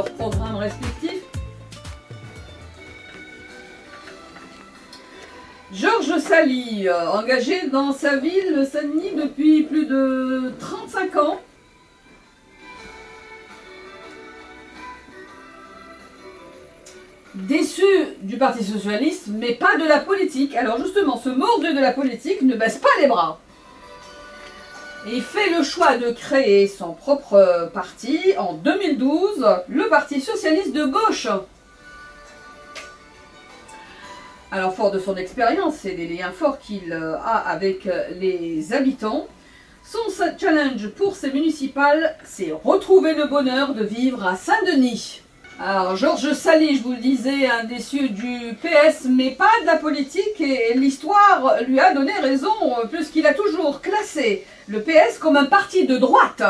leurs programmes respectifs. Georges Sali, engagé dans sa ville, Saint-Denis, depuis plus de 35 ans. Déçu du Parti Socialiste, mais pas de la politique. Alors justement, ce mordu de la politique ne baisse pas les bras. Et il fait le choix de créer son propre parti en 2012, le Parti Socialiste de Gauche. Alors fort de son expérience et des liens forts qu'il a avec les habitants, son challenge pour ces municipales, c'est retrouver le bonheur de vivre à Saint-Denis. Alors Georges Sali, je vous le disais, un déçu du PS, mais pas de la politique, et l'histoire lui a donné raison, puisqu'il a toujours classé le PS comme un parti de droite.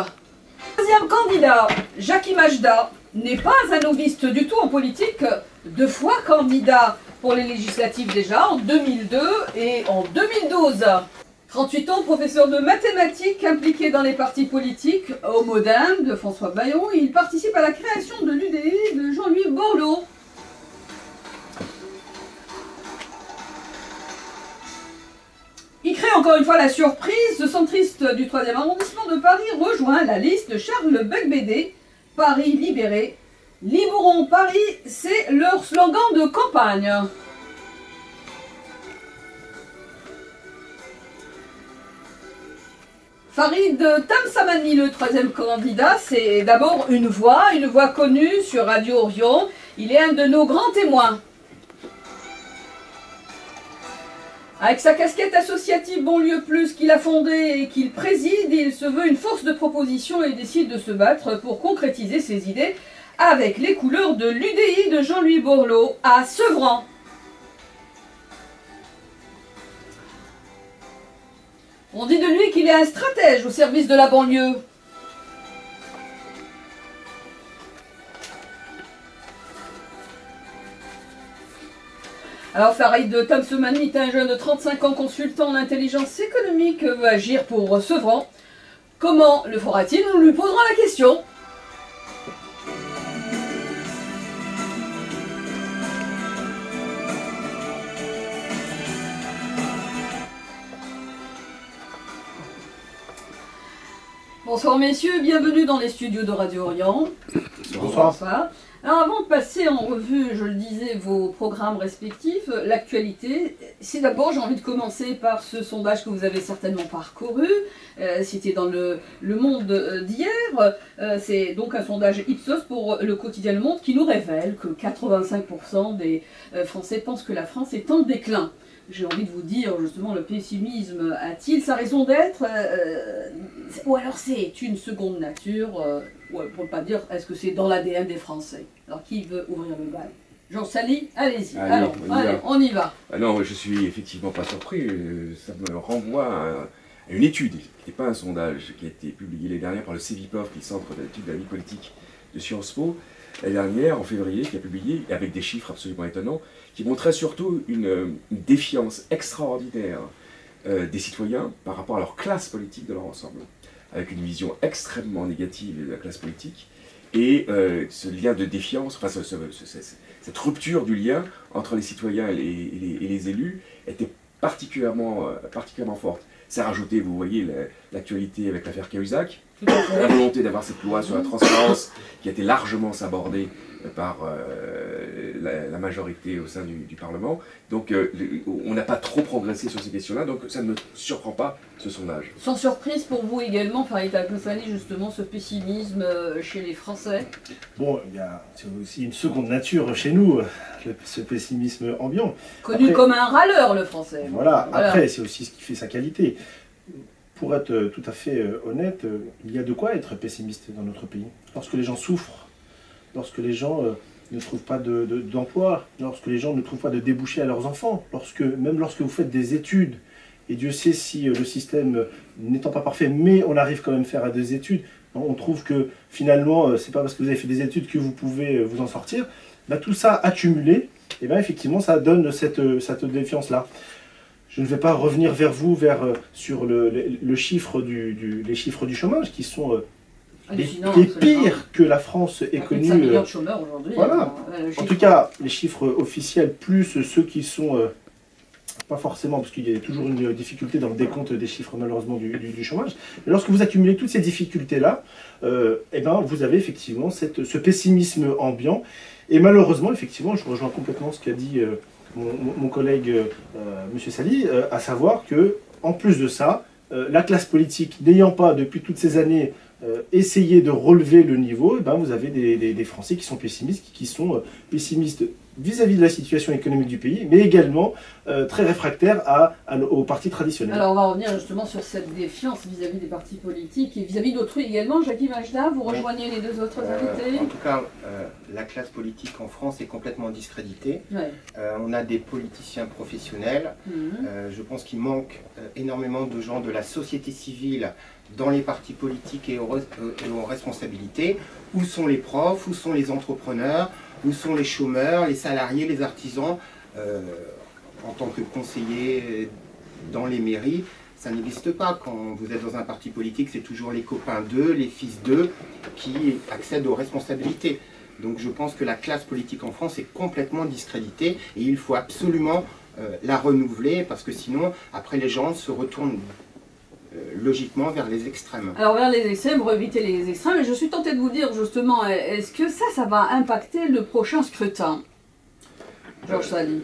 Deuxième candidat, Jacky Majda, n'est pas un noviste du tout en politique, 2 fois candidat pour les législatives déjà, en 2002 et en 2012. 38 ans, professeur de mathématiques, impliqué dans les partis politiques, au Modem de François Bayrou, il participe à la création de l'UDI de Jean-Louis Borloo. Il crée encore une fois la surprise, ce centriste du 3e arrondissement de Paris rejoint la liste de Charles Becbédé, Paris libéré. Libérons Paris, c'est leur slogan de campagne. Farid Tamsamani, le 3e candidat, c'est d'abord une voix connue sur Radio Orion. Il est un de nos grands témoins. Avec sa casquette associative Bonlieu Plus qu'il a fondée et qu'il préside, il se veut une force de proposition et décide de se battre pour concrétiser ses idées avec les couleurs de l'UDI de Jean-Louis Borloo à Sevran. On dit de lui qu'il est un stratège au service de la banlieue. Alors Farid Tamsamani est un jeune de 35 ans consultant en intelligence économique, veut agir pour Sevran. Comment le fera-t-il? Nous lui poserons la question. Bonsoir messieurs, bienvenue dans les studios de Radio Orient. Bonsoir. Bonsoir. Alors avant de passer en revue, je le disais, vos programmes respectifs, l'actualité, c'est d'abord, j'ai envie de commencer par ce sondage que vous avez certainement parcouru, c'était dans le Monde d'hier, c'est donc un sondage Ipsos pour le quotidien Le Monde qui nous révèle que 85% des Français pensent que la France est en déclin. J'ai envie de vous dire, justement, le pessimisme a-t-il sa raison d'être ou alors c'est une seconde nature, pour ne pas dire, est-ce que c'est dans l'ADN des Français? Alors, qui veut ouvrir le bal? Jean Sali, allez-y. Allez, on y va. Ah non, je suis effectivement pas surpris. Ça me renvoie à une étude, qui n'est pas un sondage, qui a été publié l'année dernière par le CEVIPOF, qui est le Centre d'études de la vie politique de Sciences Po, l'année dernière, en février, qui a publié, avec des chiffres absolument étonnants, qui montrait surtout une défiance extraordinaire des citoyens par rapport à leur classe politique de leur ensemble, avec une vision extrêmement négative de la classe politique, et ce lien de défiance, enfin cette rupture du lien entre les citoyens et les élus était particulièrement forte. C'est rajouté, vous voyez, l'actualité avec l'affaire Cahuzac, la volonté d'avoir cette loi sur la transparence qui a été largement sabordée par la majorité au sein du Parlement. Donc on n'a pas trop progressé sur ces questions-là, donc ça ne me surprend pas ce sondage. Sans surprise pour vous également, Farid Tamsamani, justement, ce pessimisme chez les Français? Bon, c'est aussi une seconde nature chez nous, ce pessimisme ambiant. Connu comme un râleur, le Français. Voilà, après, c'est aussi ce qui fait sa qualité. Pour être tout à fait honnête, il y a de quoi être pessimiste dans notre pays. Lorsque les gens souffrent, lorsque les gens ne trouvent pas d'emploi, lorsque les gens ne trouvent pas de débouchés à leurs enfants, même lorsque vous faites des études, et Dieu sait si le système n'étant pas parfait, mais on arrive quand même à faire des études, on trouve que finalement, c'est pas parce que vous avez fait des études que vous pouvez vous en sortir, bah, tout ça accumulé, et bien effectivement, ça donne cette défiance-là. Je ne vais pas revenir vers vous sur les chiffres du chômage qui sont Hallucinant, qui est absolument. pire que la France ait Avec connu. 5 millions de chômeurs aujourd'hui. Voilà. En tout cas, les chiffres officiels, plus ceux qui sont, pas forcément, parce qu'il y a toujours une difficulté dans le décompte des chiffres malheureusement du chômage, mais lorsque vous accumulez toutes ces difficultés-là, eh ben, vous avez effectivement ce pessimisme ambiant. Et malheureusement, effectivement, je rejoins complètement ce qu'a dit mon collègue M. Sali, à savoir que, en plus de ça, la classe politique n'ayant pas depuis toutes ces années essayé de relever le niveau, eh ben, vous avez des Français qui sont pessimistes vis-à-vis de la situation économique du pays, mais également très réfractaires aux partis traditionnels. Alors on va revenir justement sur cette défiance vis-à-vis des partis politiques et vis-à-vis d'autrui également. Jackie Majda, vous rejoignez les deux autres invités? En tout cas, la classe politique en France est complètement discréditée. Ouais. On a des politiciens professionnels. Je pense qu'il manque énormément de gens de la société civile dans les partis politiques et aux responsabilités. Où sont les profs? Où sont les entrepreneurs? Où sont les chômeurs, les salariés, les artisans? En tant que conseiller dans les mairies, ça n'existe pas. Quand vous êtes dans un parti politique, c'est toujours les copains d'eux, les fils d'eux qui accèdent aux responsabilités. Donc je pense que la classe politique en France est complètement discréditée et il faut absolument la renouveler parce que sinon, après les gens se retournent logiquement vers les extrêmes. Alors vers les extrêmes, pour éviter les extrêmes, et je suis tentée de vous dire justement, est-ce que ça va impacter le prochain scrutin? Georges Sali.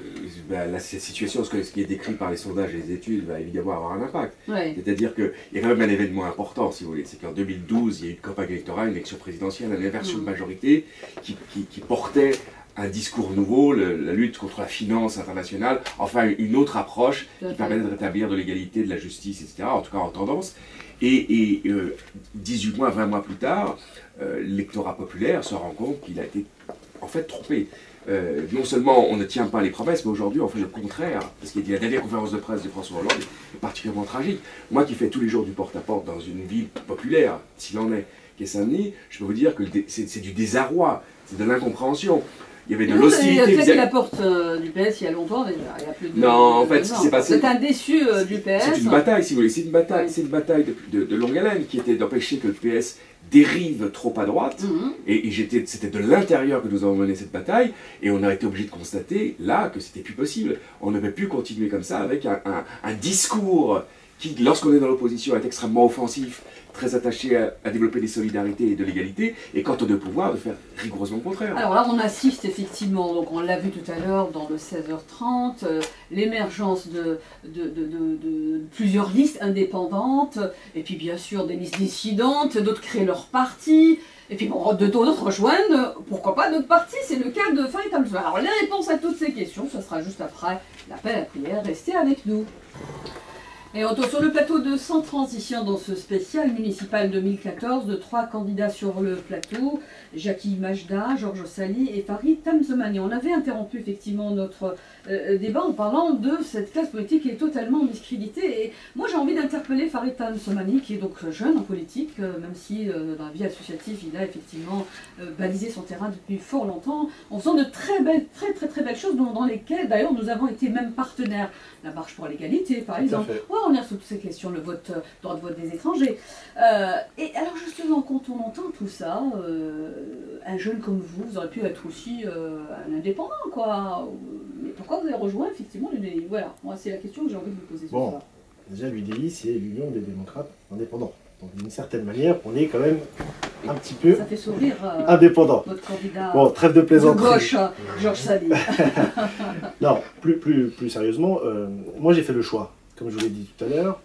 Cette situation, ce qui est décrit par les sondages et les études, va évidemment avoir un impact. Ouais. C'est-à-dire qu'il y a quand même un événement important, si vous voulez. C'est qu'en 2012, il y a eu une campagne électorale, une élection présidentielle, une inversion de majorité qui portait un discours nouveau, la lutte contre la finance internationale, enfin une autre approche qui permet de rétablir de l'égalité, de la justice, etc., en tout cas en tendance. Et 18 mois, 20 mois plus tard, l'électorat populaire se rend compte qu'il a été en fait trompé. Non seulement on ne tient pas les promesses, mais aujourd'hui on fait le contraire. Parce qu'il y a la dernière conférence de presse de François Hollande est particulièrement tragique. Moi qui fais tous les jours du porte-à-porte dans une ville populaire, s'il en est, qui est Saint-Denis, je peux vous dire que c'est du désarroi, c'est de l'incompréhension. Il y avait de l'hostilité. Vous avez claqué la porte du PS il y a longtemps déjà, il y a plus de... Non, en fait, ce qui s'est passé... C'est un déçu du PS. C'est une bataille, si vous voulez, c'est une bataille de longue haleine qui était d'empêcher que le PS dérive trop à droite. Et c'était de l'intérieur que nous avons mené cette bataille, et on a été obligé de constater, là, que c'était plus possible. On ne peut plus continuer comme ça avec un discours qui, lorsqu'on est dans l'opposition, est extrêmement offensif, très attaché à développer des solidarités et de l'égalité, et quand on est au pouvoir, de faire rigoureusement le contraire. Alors là, on assiste effectivement, donc on l'a vu tout à l'heure dans le 16h30, l'émergence de plusieurs listes indépendantes, et puis bien sûr des listes dissidentes, d'autres créent leur parti, et puis bon, d'autres rejoignent, pourquoi pas d'autres partis, c'est le cas de Farid Hamzoumani. Alors les réponses à toutes ces questions, ce sera juste après l'appel à la prière, restez avec nous. Et on est sur le plateau de Sans Transition dans ce spécial municipal 2014 de 3 candidats sur le plateau, Jackie Majda, Georges Sali et Farid Hamzoumani. On avait interrompu effectivement notre débat en parlant de cette classe politique qui est totalement discréditée. Et moi j'ai envie d'interpeller Farid Hamzoumani qui est donc jeune en politique, même si dans la vie associative il a effectivement balisé son terrain depuis fort longtemps, en faisant de très belles choses dans lesquelles d'ailleurs nous avons été même partenaires. La marche pour l'égalité par exemple. On est sur toutes ces questions, le vote, droit de vote des étrangers. Et alors justement, quand on entend tout ça, un jeune comme vous aurez pu être aussi un indépendant, quoi. Mais pourquoi vous avez rejoint effectivement l'UDI? Voilà, moi c'est la question que j'ai envie de vous poser. Bon, déjà l'UDI c'est l'Union des démocrates indépendants. Donc d'une certaine manière, on est quand même un petit peu ça fait sourire indépendant. Votre candidat bon, trêve de plaisanterie. De gauche, Georges Sali. Non, plus sérieusement, moi j'ai fait le choix, comme je vous l'ai dit tout à l'heure,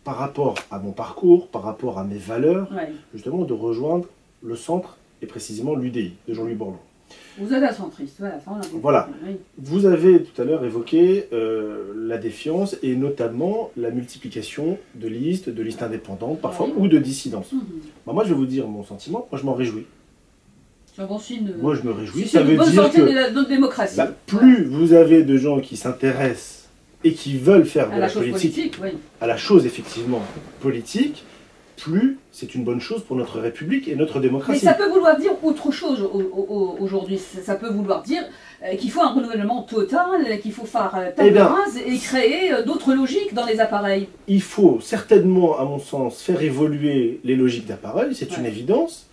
par rapport à mon parcours, par rapport à mes valeurs, justement de rejoindre le centre, et précisément l'UDI, de Jean-Louis Borloo. Vous êtes un centriste, voilà. Vous avez tout à l'heure évoqué la défiance et notamment la multiplication de listes indépendantes, parfois, ou de dissidences. Bah, moi je vais vous dire mon sentiment, moi je m'en réjouis. Moi je me réjouis, ça veut dire que de notre démocratie. Bah, plus vous avez de gens qui s'intéressent et qui veulent faire de la politique, à la chose effectivement politique, plus c'est une bonne chose pour notre République et notre Mais démocratie. ça peut vouloir dire autre chose aujourd'hui. Ça peut vouloir dire qu'il faut un renouvellement total, qu'il faut faire table rase et créer d'autres logiques dans les appareils. Il faut certainement, à mon sens, faire évoluer les logiques d'appareil, c'est une évidence.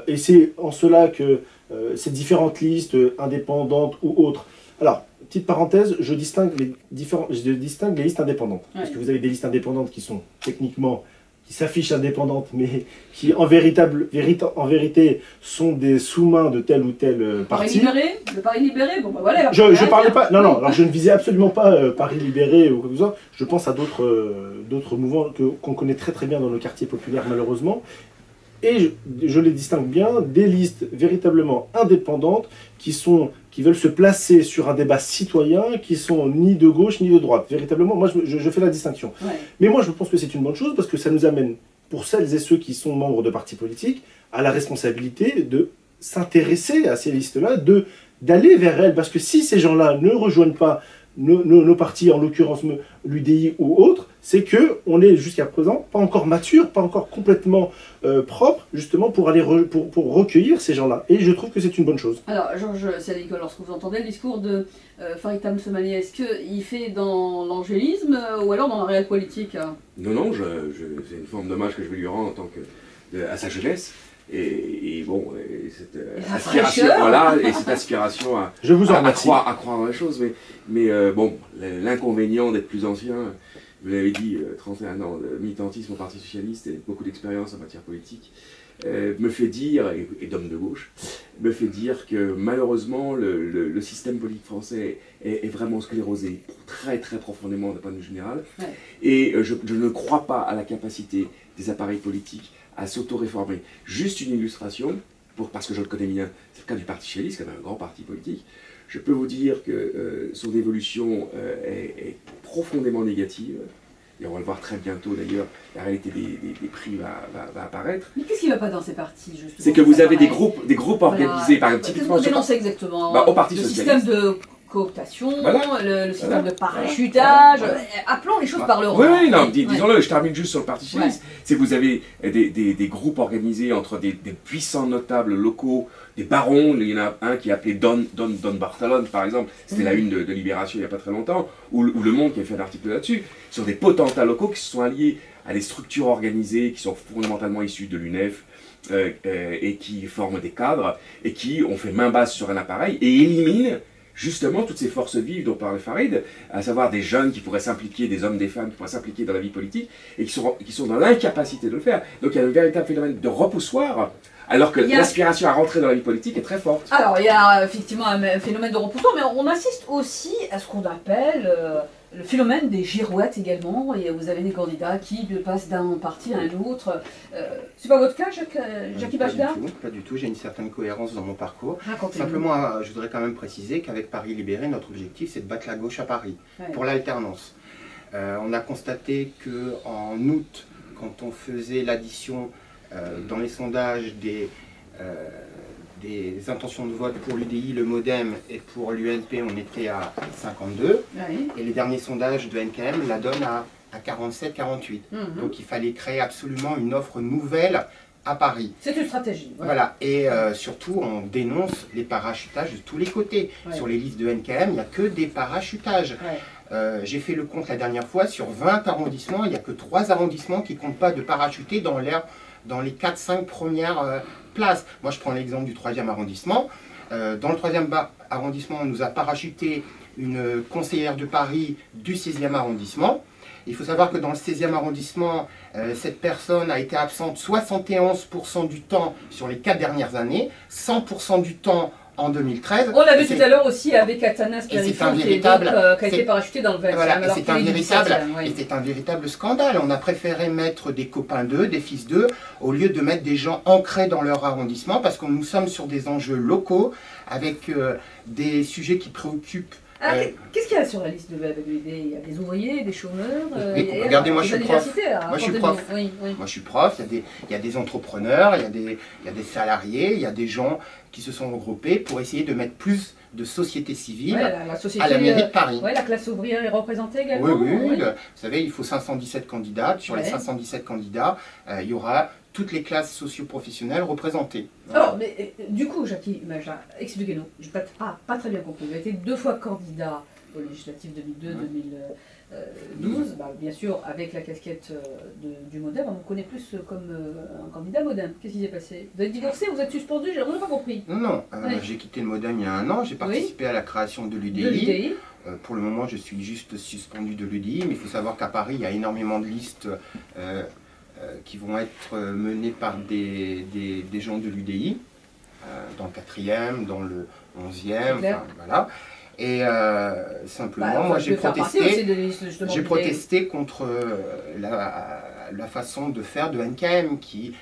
Et c'est en cela que ces différentes listes indépendantes ou autres... Alors, petite parenthèse, je distingue les listes indépendantes. Parce que vous avez des listes indépendantes qui sont techniquement... qui s'affichent indépendantes, mais qui en vérité sont des sous-mains de tel ou tel parti. Le Paris libéré, bon ben voilà. Je parlais pas, non, alors je ne visais absolument pas Paris libéré ou quoi que ce soit, je pense à d'autres mouvements qu'on connaît très très bien dans nos quartiers populaires malheureusement, et je les distingue bien des listes véritablement indépendantes qui veulent se placer sur un débat citoyen, qui sont ni de gauche ni de droite. Véritablement, moi je fais la distinction. Ouais. Mais moi je pense que c'est une bonne chose parce que ça nous amène, pour celles et ceux qui sont membres de partis politiques, à la responsabilité de s'intéresser à ces listes-là, d'aller vers elles. Parce que si ces gens-là ne rejoignent pas nos partis, en l'occurrence l'UDI ou autres, c'est qu'on est jusqu'à présent pas encore mature, pas encore complètement propre, justement, pour aller pour recueillir ces gens-là. Et je trouve que c'est une bonne chose. Alors, Georges Siadécole, lorsque vous entendez le discours de Farid Tamsomani, est-ce qu'il fait dans l'angélisme ou alors dans la réelle politique? Non, c'est une forme d'hommage que je vais lui rendre en tant que à sa jeunesse. Et bon, cette aspiration, voilà, et cette aspiration à croire dans les choses, mais bon, l'inconvénient d'être plus ancien, vous l'avez dit, 31 ans de militantisme au Parti Socialiste et beaucoup d'expérience en matière politique, me fait dire, et d'homme de gauche, me fait dire que malheureusement le système politique français est vraiment sclérosé très très profondément d'un point de vue général, et je ne crois pas à la capacité des appareils politiques à s'auto-réformer. Juste une illustration, parce que je le connais bien, c'est le cas du Parti Socialiste, qui est un grand parti politique. Je peux vous dire que son évolution est profondément négative. Et on va le voir très bientôt d'ailleurs, la réalité des prix va apparaître. Mais qu'est-ce qui ne va pas dans ces partis, justement? C'est que vous avez des groupes organisés, par exemple, typiquement... Qu'est-ce que vous dénoncez exactement? Au Parti Socialiste. Le système de cooptation, le système de parachutage, appelons les choses par leur nom. Oui, non, disons-le, je termine juste sur le Parti Socialiste. C'est que vous avez des groupes organisés entre des puissants notables locaux, des barons. Il y en a un qui est appelé Don Barthelone, par exemple, c'était la une de Libération il n'y a pas très longtemps, ou Le Monde qui a fait un article là-dessus, sur des potentats locaux qui se sont alliés à des structures organisées qui sont fondamentalement issues de l'UNEF, et qui forment des cadres, et qui ont fait main basse sur un appareil, et éliminent justement toutes ces forces vives dont parlait Farid, à savoir des jeunes qui pourraient s'impliquer, des hommes, des femmes qui pourraient s'impliquer dans la vie politique, et qui sont dans l'incapacité de le faire. Donc il y a un véritable phénomène de repoussoir, alors que l'aspiration à rentrer dans la vie politique est très forte. Alors il y a effectivement un phénomène de repoussoir, mais on assiste aussi à ce qu'on appelle le phénomène des girouettes également, et vous avez des candidats qui passent d'un parti à un autre. C'est pas votre cas, Jackie Bachelard? Pas du tout, j'ai une certaine cohérence dans mon parcours. Simplement, je voudrais quand même préciser qu'avec Paris Libéré, notre objectif c'est de battre la gauche à Paris, pour l'alternance. On a constaté qu'en août, quand on faisait l'addition dans les sondages des intentions de vote pour l'UDI, le MoDem et pour l'UNP, on était à 52. Et les derniers sondages de NKM la donnent à 47-48. Donc il fallait créer absolument une offre nouvelle à Paris. C'est une stratégie. Voilà. Et surtout, on dénonce les parachutages de tous les côtés. Sur les listes de NKM, il n'y a que des parachutages. J'ai fait le compte la dernière fois, sur 20 arrondissements, il n'y a que 3 arrondissements qui ne comptent pas de parachutés dans les 4-5 premières places. Moi, je prends l'exemple du 3e arrondissement. Dans le 3e arrondissement, on nous a parachuté une conseillère de Paris du 6e arrondissement. Il faut savoir que dans le 16e arrondissement, cette personne a été absente 71% du temps sur les 4 dernières années, 100% du temps en 2013. On l'a vu tout à l'heure aussi avec Athanas qui a été parachuté dans le 20e. Voilà, c'est un véritable scandale. On a préféré mettre des copains d'eux, des fils d'eux, au lieu de mettre des gens ancrés dans leur arrondissement, parce que nous sommes sur des enjeux locaux, avec des sujets qui préoccupent. Qu'est-ce qu'il y a sur la liste de l'UD? Il y a des ouvriers, des chômeurs. Regardez, moi je suis prof. Moi je suis prof, il y a des entrepreneurs, il y a des salariés, il y a des gens qui se sont regroupés pour essayer de mettre plus de société civile Ouais, la société, à la mairie de Paris. Ouais, la classe ouvrière est représentée également. Oui. Vous savez, il faut 517 candidats. Sur les 517 candidats, il y aura toutes les classes socio-professionnelles représentées. Alors, mais du coup, Jackie, expliquez-nous. Je n'ai pas très bien compris. Vous avez été 2 fois candidat aux législatives 2002-2012. Bien sûr, avec la casquette du Modem, on vous connaît plus comme un candidat Modem. Qu'est-ce qui s'est passé? Vous êtes divorcé, vous êtes suspendu, on n'a pas compris. Non, j'ai quitté le Modem il y a 1 an. J'ai participé à la création de l'UDI. Pour le moment, je suis juste suspendu de l'UDI, mais il faut savoir qu'à Paris, il y a énormément de listes qui vont être menées par des gens de l'UDI, dans le 4e, dans le 11e, enfin, voilà. Et simplement, moi j'ai protesté contre la façon de faire de NKM qui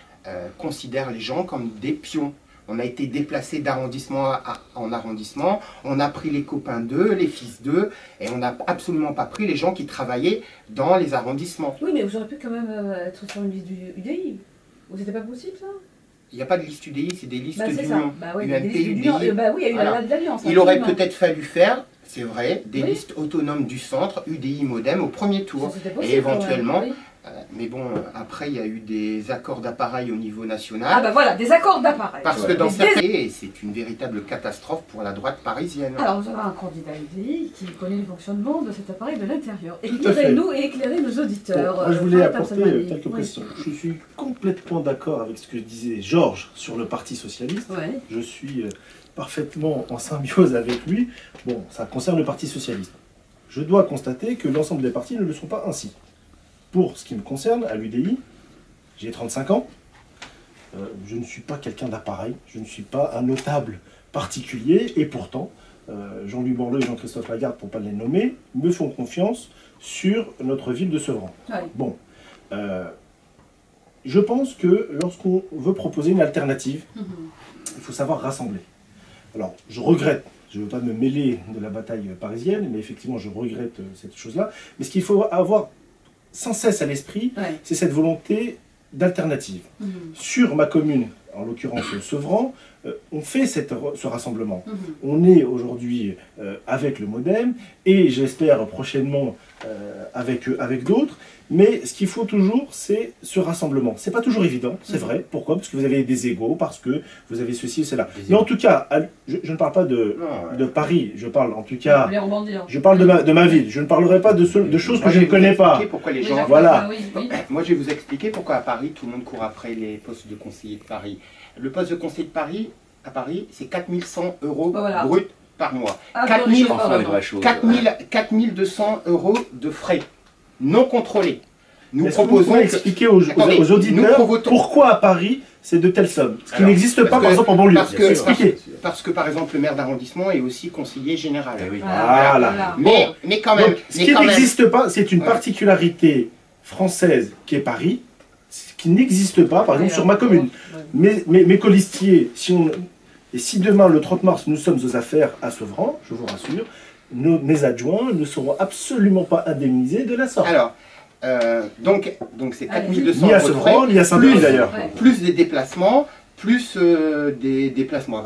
considère les gens comme des pions. On a été déplacé d'arrondissement en arrondissement, on a pris les copains d'eux, les fils d'eux, et on n'a absolument pas pris les gens qui travaillaient dans les arrondissements. Oui, mais vous auriez pu quand même être sur une liste du UDI. Vous n'était pas possible, ça? Il n'y a pas de liste UDI, c'est des listes d'union. Oui, UMP, UDI. Oui, il y a eu l'alliance. Il aurait peut-être fallu faire, c'est vrai, des listes autonomes du centre, UDI, Modem, au premier tour. Possible, et éventuellement, mais bon, après il y a eu des accords d'appareil au niveau national. Ah voilà, des accords d'appareil. Parce que dans certains pays, c'est une véritable catastrophe pour la droite parisienne. Alors vous avez un candidat UDI qui connaît le fonctionnement de cet appareil de l'intérieur. Éclairez-nous et éclairez nos auditeurs. Moi je voulais apporter quelques précisions. Je suis complètement d'accord avec ce que disait Georges sur le Parti Socialiste. Je suis parfaitement en symbiose avec lui. Bon, ça concerne le Parti Socialiste. Je dois constater que l'ensemble des partis ne le sont pas ainsi. Pour ce qui me concerne, à l'UDI, j'ai 35 ans, je ne suis pas quelqu'un d'appareil, je ne suis pas un notable particulier, et pourtant, Jean-Louis Borloo et Jean-Christophe Lagarde, pour ne pas les nommer, me font confiance sur notre ville de Sevran. Bon, je pense que lorsqu'on veut proposer une alternative, il faut savoir rassembler. Alors, je regrette, je ne veux pas me mêler de la bataille parisienne, mais effectivement, je regrette cette chose-là, mais ce qu'il faut avoir sans cesse à l'esprit, c'est cette volonté d'alternative. Sur ma commune, en l'occurrence Sevran, on fait ce rassemblement. On est aujourd'hui avec le Modem, et j'espère prochainement avec d'autres, mais ce qu'il faut toujours, c'est ce rassemblement. C'est pas toujours évident, c'est vrai. Pourquoi? Parce que vous avez des égos, parce que vous avez ceci ou cela. Mais en tout cas, je ne parle pas de Paris, je parle en tout cas, je parle de ma ville. Je ne parlerai pas de choses que je ne connais pas. Pourquoi les gens... Voilà. Moi, je vais vous expliquer pourquoi à Paris, tout le monde court après les postes de conseiller de Paris. Le poste de conseiller de Paris, à Paris, c'est 4100 € brut par mois. 4200 € de frais non contrôlés. Nous proposons expliquer aux auditeurs pourquoi à Paris c'est de telles sommes, ce qui n'existe pas par exemple en banlieue. Parce que par exemple le maire d'arrondissement est aussi conseiller général. Voilà. Mais quand même. Ce qui n'existe pas, c'est une particularité française qui est Paris, qui n'existe pas par exemple sur ma commune. Mes colistiers, si demain le 30 mars nous sommes aux affaires à Sevran, je vous rassure, mes adjoints ne seront absolument pas indemnisés de la sorte. Alors, donc c'est 4200 ni à Sevran, ni à Saint-Denis d'ailleurs. Plus des déplacements, plus des déplacements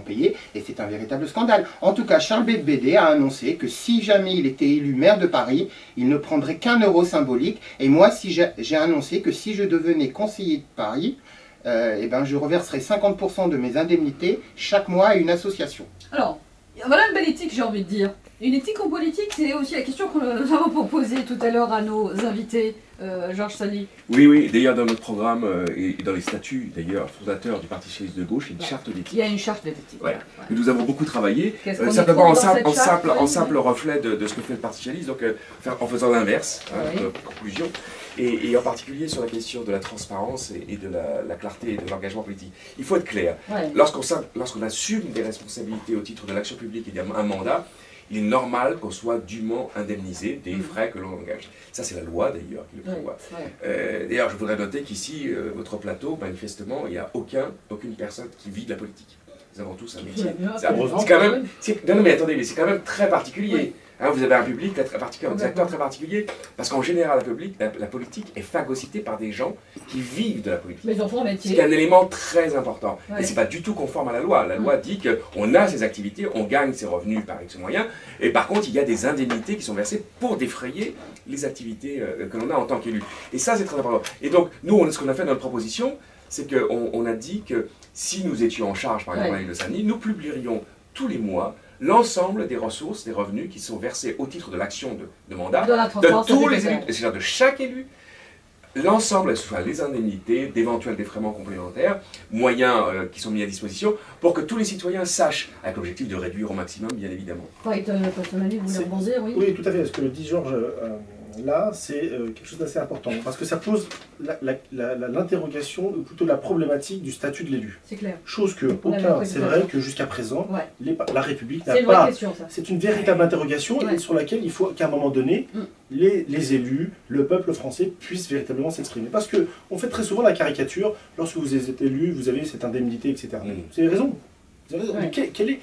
payés, et c'est un véritable scandale. En tout cas, Charles Bébédé a annoncé que si jamais il était élu maire de Paris, il ne prendrait qu'1 € symbolique, et moi, j'ai annoncé que si je devenais conseiller de Paris, je reverserais 50% de mes indemnités chaque mois à une association. Alors, voilà une belle éthique, j'ai envie de dire. Une éthique en politique, c'est aussi la question que nous avons proposée tout à l'heure à nos invités, Georges Sali. Oui, d'ailleurs dans notre programme et dans les statuts d'ailleurs fondateurs du Parti Socialiste de Gauche, il y a une charte d'éthique. Il y a une charte d'éthique. Nous avons beaucoup travaillé, simplement en simple reflet de ce que fait le Parti Socialiste, donc en faisant l'inverse, conclusion, et en particulier sur la question de la transparence et de la clarté et de l'engagement politique. Il faut être clair. Lorsqu'on assume des responsabilités au titre de l'action publique et d'un mandat, il est normal qu'on soit dûment indemnisé des frais que l'on engage. Ça, c'est la loi, d'ailleurs, qui le prévoit. D'ailleurs, je voudrais noter qu'ici, votre plateau, manifestement, il n'y a aucune personne qui vit de la politique. Nous avons tous un métier. C'est quand même... Non, mais attendez, mais c'est quand même très particulier. Hein, vous avez un public très particulier, des acteurs très particuliers, parce qu'en général, la politique est phagocytée par des gens qui vivent de la politique. Mais ils en font un métier. C'est un élément très important. Ouais. Et c'est pas du tout conforme à la loi. La loi dit qu'on a ces activités, on gagne ses revenus par X moyens, et par contre, il y a des indemnités qui sont versées pour défrayer les activités que l'on a en tant qu'élu. Et ça, c'est très important. Et donc, nous, ce qu'on a fait dans notre proposition, c'est qu'on a dit que si nous étions en charge, par exemple, à l'île de Saint-Denis, nous publierions tous les mois l'ensemble des ressources, des revenus qui sont versés au titre de l'action de mandat, de tous les élus, c'est-à-dire de chaque élu, l'ensemble, soit les indemnités, d'éventuels défraiements complémentaires, moyens qui sont mis à disposition, pour que tous les citoyens sachent, avec l'objectif de réduire au maximum, bien évidemment. Oui, vous voulez rebondir, oui. Oui, tout à fait. Ce que dit Georges là, c'est quelque chose d'assez important, parce que ça pose l'interrogation, ou plutôt la problématique du statut de l'élu. C'est clair. Chose que c'est vrai que jusqu'à présent, la République n'a pas... C'est une véritable interrogation et sur laquelle il faut qu'à un moment donné, les élus, le peuple français puissent véritablement s'exprimer. Parce qu'on fait très souvent la caricature, lorsque vous êtes élu, vous avez cette indemnité, etc. Vous avez raison. Mais quel est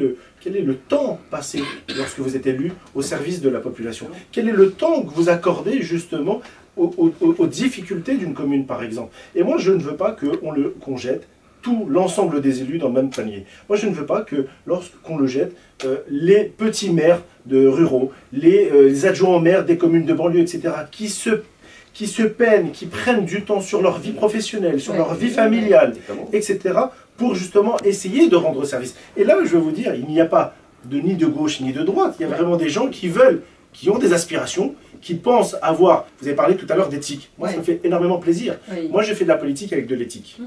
le temps passé lorsque vous êtes élu au service de la population? Quel est le temps que vous accordez justement aux difficultés d'une commune, par exemple? Et moi, je ne veux pas qu'on jette l'ensemble des élus dans le même panier. Moi, je ne veux pas que lorsqu'on le jette, les petits maires de ruraux, les adjoints au maire des communes de banlieue, etc., qui se peinent, qui prennent du temps sur leur vie professionnelle, sur leur vie familiale, etc., pour justement essayer de rendre service. Et là, je vais vous dire, il n'y a pas ni de gauche ni de droite, il y a vraiment des gens qui ont des aspirations, qui pensent avoir... Vous avez parlé tout à l'heure d'éthique. Moi, ça me fait énormément plaisir. Moi, je fais de la politique avec de l'éthique.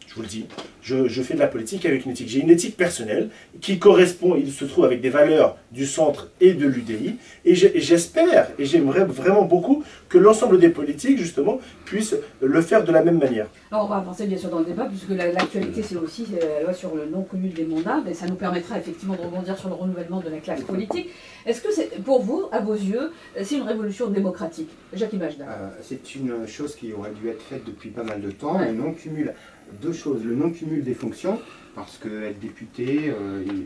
Je vous le dis, je fais de la politique avec une éthique. J'ai une éthique personnelle qui correspond, il se trouve avec des valeurs du centre et de l'UDI, et j'espère, et j'aimerais vraiment beaucoup que l'ensemble des politiques, justement, puissent le faire de la même manière. Alors on va avancer bien sûr dans le débat, puisque l'actualité c'est aussi la loi sur le non-cumul des mandats, mais ça nous permettra effectivement de rebondir sur le renouvellement de la classe politique. Est-ce que c'est, pour vous, à vos yeux, c'est une révolution démocratique? Jacques Imajda. C'est une chose qui aurait dû être faite depuis pas mal de temps, le non-cumul. Deux choses, le non-cumul des fonctions, parce qu'être député,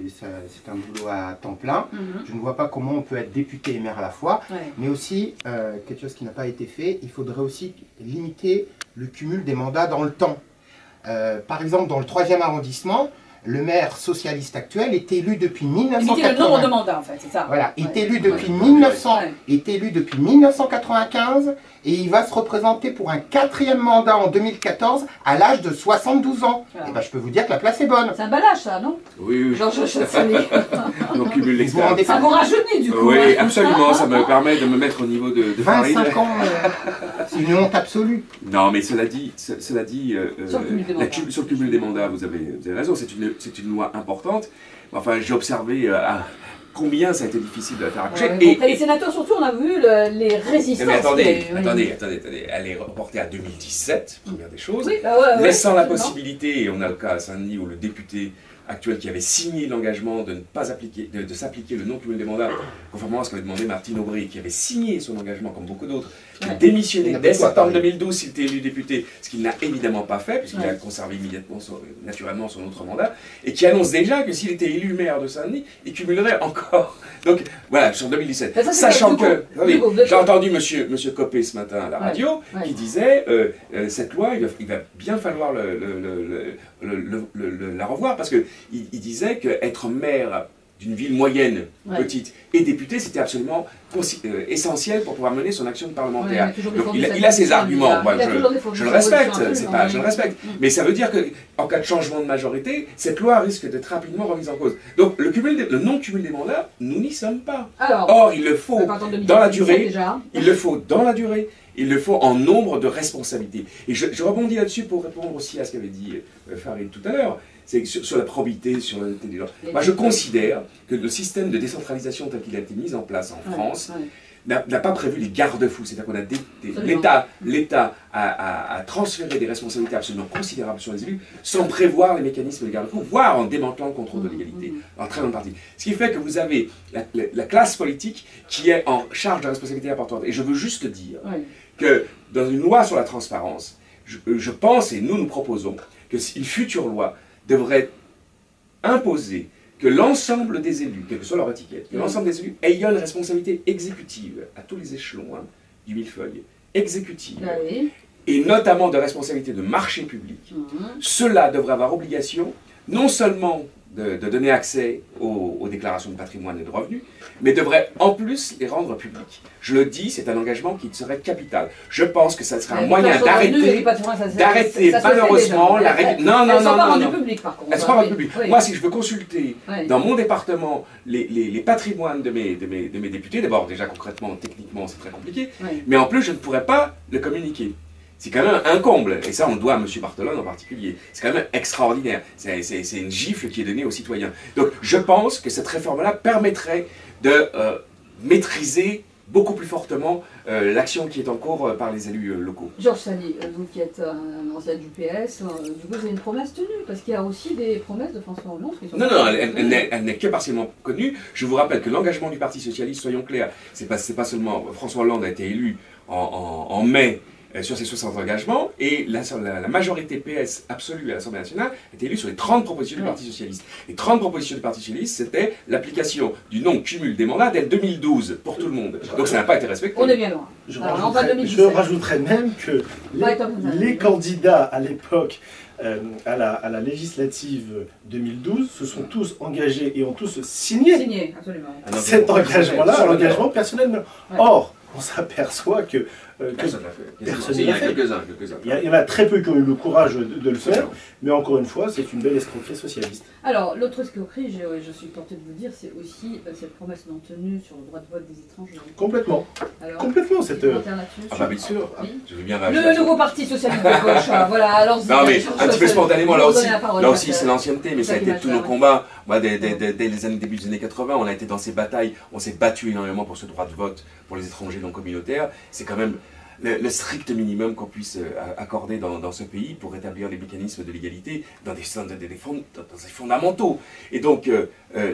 c'est un boulot à temps plein. Je ne vois pas comment on peut être député et maire à la fois. Mais aussi, quelque chose qui n'a pas été fait, il faudrait aussi limiter le cumul des mandats dans le temps. Par exemple, dans le 3e arrondissement, le maire socialiste actuel est élu depuis 1980. Limiter le nombre de mandats, en fait, c'est ça. Voilà, est élu depuis 1995 et il va se représenter pour un 4e mandat en 2014 à l'âge de 72 ans. Et ben, je peux vous dire que la place est bonne. C'est un balage, ça, non? Oui. Georges On cumule l'expérience. Ça vous rajeunit, du coup. Oui, absolument, ça me permet de me mettre au niveau de 25 ans, c'est une honte absolue. Non, mais cela dit, sur le cumul des mandats, vous avez raison, c'est une loi importante. Enfin, j'ai observé combien ça a été difficile de la faire accoucher. Et les sénateurs, surtout, on a vu les résistances. Mais attendez, elle est reportée à 2017, première des choses, laissant la possibilité, et on a le cas à Saint-Denis où le député actuel qui avait signé l'engagement de ne pas appliquer, de s'appliquer le non-cumul des mandats, conformément à ce qu'avait demandé Martine Aubry, qui avait signé son engagement comme beaucoup d'autres, qui a démissionné dès septembre 2012 s'il était élu député, ce qu'il n'a évidemment pas fait, puisqu'il a conservé immédiatement, naturellement, son autre mandat, et qui annonce déjà que s'il était élu maire de Saint-Denis, il cumulerait encore. Donc voilà, sur 2017. Sachant que, j'ai entendu monsieur Copé ce matin à la radio, qui disait, cette loi, il va bien falloir la revoir, parce qu'il disait qu'être maire d'une ville moyenne, petite, et député, c'était absolument essentiel pour pouvoir mener son action de parlementaire. Donc, il a ses arguments, moi, je le respecte, je le respecte. Mais ça veut dire qu'en cas de changement de majorité, cette loi risque d'être rapidement remise en cause. Donc le non-cumul des mandats, nous n'y sommes pas. Or, il le faut dans la durée, il le faut en nombre de responsabilités. Et je rebondis là-dessus pour répondre aussi à ce qu'avait dit Farid tout à l'heure, c'est sur la probité, sur l'intelligence. Moi, je considère que le système de décentralisation tel qu'il a été mis en place en France n'a pas prévu les garde-fous. C'est-à-dire qu'on a l'État a transféré des responsabilités absolument considérables sur les élus sans prévoir les mécanismes de garde-fous, voire en démantelant le contrôle de l'égalité, en très grande partie. Ce qui fait que vous avez la classe politique qui est en charge de responsabilités importantes. Et je veux juste dire que dans une loi sur la transparence, je pense, et nous proposons, qu'une future loi devrait imposer que l'ensemble des élus, quelle que soit leur étiquette, que l'ensemble des élus ayant une responsabilité exécutive à tous les échelons du millefeuille, exécutive, et notamment de responsabilité de marché public, cela devrait avoir obligation non seulement de donner accès aux déclarations de patrimoine et de revenus, mais devrait en plus les rendre publiques. Je le dis, c'est un engagement qui serait capital. Je pense que ça serait un moyen d'arrêter malheureusement la règle. Non. Elles sont pas rendues publiques par contre. Elles sont pas rendues publiques. Moi, si je veux consulter dans mon département les patrimoines de mes députés, d'abord déjà concrètement, techniquement, c'est très compliqué, mais en plus, je ne pourrais pas le communiquer. C'est quand même un comble, et ça on le doit à M. Barthelone en particulier. C'est quand même extraordinaire. C'est une gifle qui est donnée aux citoyens. Donc je pense que cette réforme-là permettrait de maîtriser beaucoup plus fortement l'action qui est en cours par les élus locaux. Georges Sali, vous qui êtes un ancien du PS, du coup vous avez une promesse tenue, parce qu'il y a aussi des promesses de François Hollande qui sont... Non, elle n'est que partiellement connue. Je vous rappelle que l'engagement du Parti Socialiste, soyons clairs, c'est pas seulement... François Hollande a été élu en mai sur ses 60 engagements, et la majorité PS absolue à l'Assemblée nationale était élue sur les 30 propositions du Parti Socialiste. Les 30 propositions du Parti Socialiste, c'était l'application du non-cumul des mandats dès 2012, pour tout le monde. Donc ça n'a pas été respecté. On est bien loin. Je rajouterais même que les candidats à l'époque, à la législative 2012, se sont tous engagés et ont tous signé absolument. Cet engagement-là, un engagement personnel. Or, on s'aperçoit que personne l'a fait. Il y en a quelques-uns. Il y en a très peu qui ont eu le courage de le faire, mais encore une fois, c'est une belle escroquerie socialiste. Alors, l'autre escroquerie, je suis tenté de vous dire, c'est aussi cette promesse non tenue sur le droit de vote des étrangers. Complètement. Alors, complètement, cette... Ah bah bien sûr, je veux bien le nouveau parti socialiste de gauche, voilà, alors... Non mais, un petit peu spontanément, là aussi c'est l'ancienneté, mais ça a été tous nos combats. Moi, dès les début des années 80, on a été dans ces batailles, on s'est battu énormément pour ce droit de vote pour les étrangers non communautaires. C'est quand même le strict minimum qu'on puisse accorder dans ce pays pour rétablir les mécanismes de l'égalité dans des fondamentaux. Et donc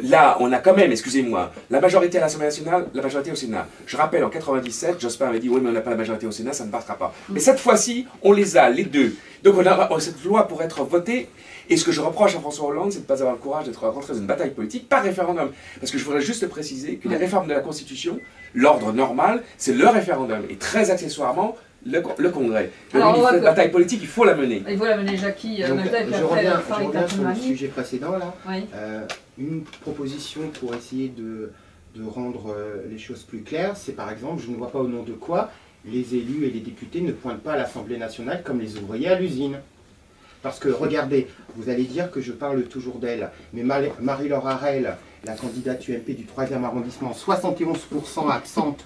là, on a quand même, excusez-moi, la majorité à l'Assemblée nationale, la majorité au Sénat. Je rappelle, en 97, Jospin avait dit « oui, mais on n'a pas la majorité au Sénat, ça ne passera pas ». Mais cette fois-ci, on les a, les deux. Donc cette loi pour être votée. Et ce que je reproche à François Hollande, c'est de ne pas avoir le courage d'être rentré dans une bataille politique par référendum. Parce que je voudrais juste préciser que les réformes de la Constitution, l'ordre normal, c'est le référendum. Et très accessoirement, le Congrès. Donc une bataille politique, il faut la mener. Il faut la mener, Jackie. Je reviens sur le sujet précédent, là. Une proposition pour essayer de rendre les choses plus claires, c'est par exemple, je ne vois pas au nom de quoi, les élus et les députés ne pointent pas à l'Assemblée nationale comme les ouvriers à l'usine. Parce que, regardez, vous allez dire que je parle toujours d'elle, mais Marie-Laure Harel, la candidate UMP du 3e arrondissement, 71% absente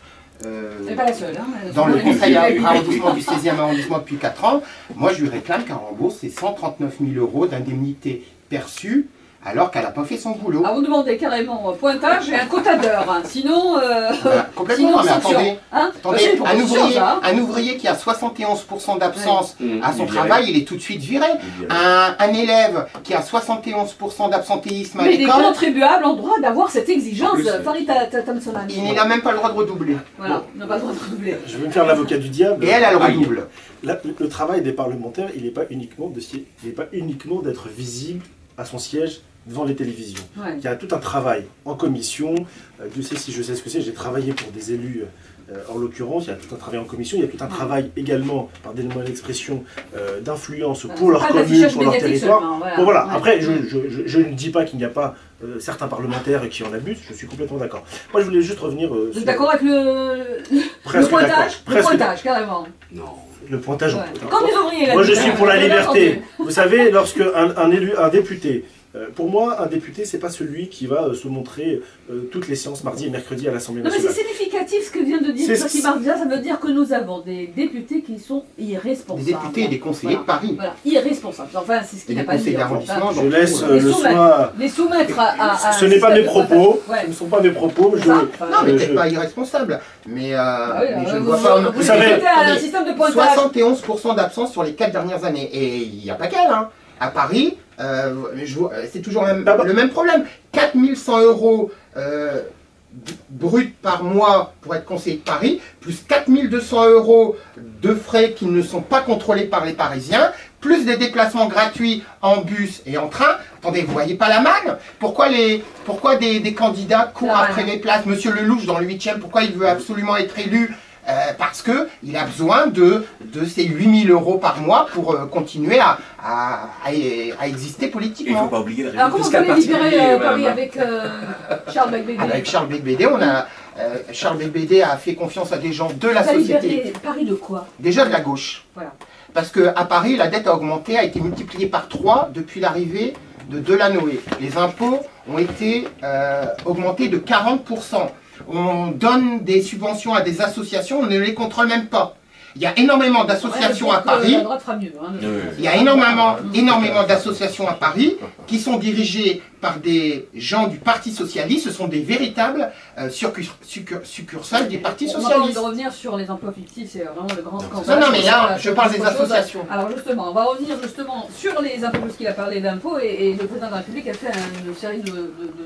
c'est pas la seule, hein, dans le conseil arrondissement du 16e arrondissement depuis 4 ans. Moi, je lui réclame qu'elle rembourse ses 139 000 € d'indemnité perçue, alors qu'elle n'a pas fait son boulot. Ah, vous demandez carrément pointage et un quota d'heure, hein. Sinon... complètement, sinon, mais attendez, un ouvrier qui a 71% d'absence à son travail, il est tout de suite viré. Un élève qui a 71% d'absentéisme à l'école... Mais les contribuables ont le droit d'avoir cette exigence, Farid Tamsonani. Il n'a même pas le droit de redoubler. Voilà, il n'a pas le droit de redoubler. Je vais me faire l'avocat du diable. Et elle le redouble. Le travail des parlementaires, il n'est pas uniquement d'être visible à son siège devant les télévisions. Il y a tout un travail en commission. Dieu sait si je sais ce que c'est, j'ai travaillé pour des élus en l'occurrence, il y a tout un travail en commission, il y a tout un travail également, pardonnez-moi l'expression, d'influence pour leur commune, pour leur territoire. Voilà. Après, je ne dis pas qu'il n'y a pas certains parlementaires qui en abusent, je suis complètement d'accord. Moi, je voulais juste revenir... Vous êtes d'accord avec le pointage? Le pointage, carrément. Non. Le pointage. Comme les ouvriers, là. Moi, je suis pour la liberté. Vous savez, lorsque un député... Pour moi, un député, c'est pas celui qui va se montrer toutes les séances mardi et mercredi à l'Assemblée nationale. Non, mais c'est significatif ce que vient de dire Jackie Bardia, ça veut dire que nous avons des députés qui sont irresponsables. Des députés et des conseillers de Paris. Voilà, irresponsables. Enfin, c'est ce qu'il n'a pas dit. Je laisse le soin... Les soumettre à ce n'est pas mes propos, ce ne sont pas mes propos. Non, mais peut-être pas irresponsable. Mais je ne vois pas... Vous savez, un système de pointage. 71% d'absence sur les 4 dernières années. Et il n'y a pas qu'elle, hein. À Paris, c'est toujours le même problème. 4 100 € brut par mois pour être conseiller de Paris, plus 4 200 € de frais qui ne sont pas contrôlés par les Parisiens, plus des déplacements gratuits en bus et en train. Attendez, vous voyez pas la manne? Pourquoi des candidats courent après les places? Monsieur Lelouch, dans le 8e, pourquoi il veut absolument être élu? Parce qu'il a besoin de ces 8 000 € par mois pour continuer à exister politiquement. Il ne faut pas oublier le Alors comment vous allez libérer Paris avec Charles Becbédé? Avec Charles Becbédé, Charles Becbédé a fait confiance à des gens de la société. Libérer Paris de quoi? Déjà de la gauche. Voilà. Parce qu'à Paris, la dette a augmenté, a été multipliée par 3 depuis l'arrivée de Delanoë. Les impôts ont été augmentés de 40%. On donne des subventions à des associations, on ne les contrôle même pas. Il y a énormément d'associations à Paris. La droite fera mieux, hein, il y a énormément d'associations à Paris qui sont dirigées par des gens du Parti Socialiste. Ce sont des véritables succursales du Parti Socialiste. On va envie de revenir sur les emplois fictifs, c'est vraiment le grand scandale. Non, mais là, je parle des associations. Alors justement, on va revenir justement sur les impôts, parce qu'il a parlé d'impôts, et le président de la République a fait une série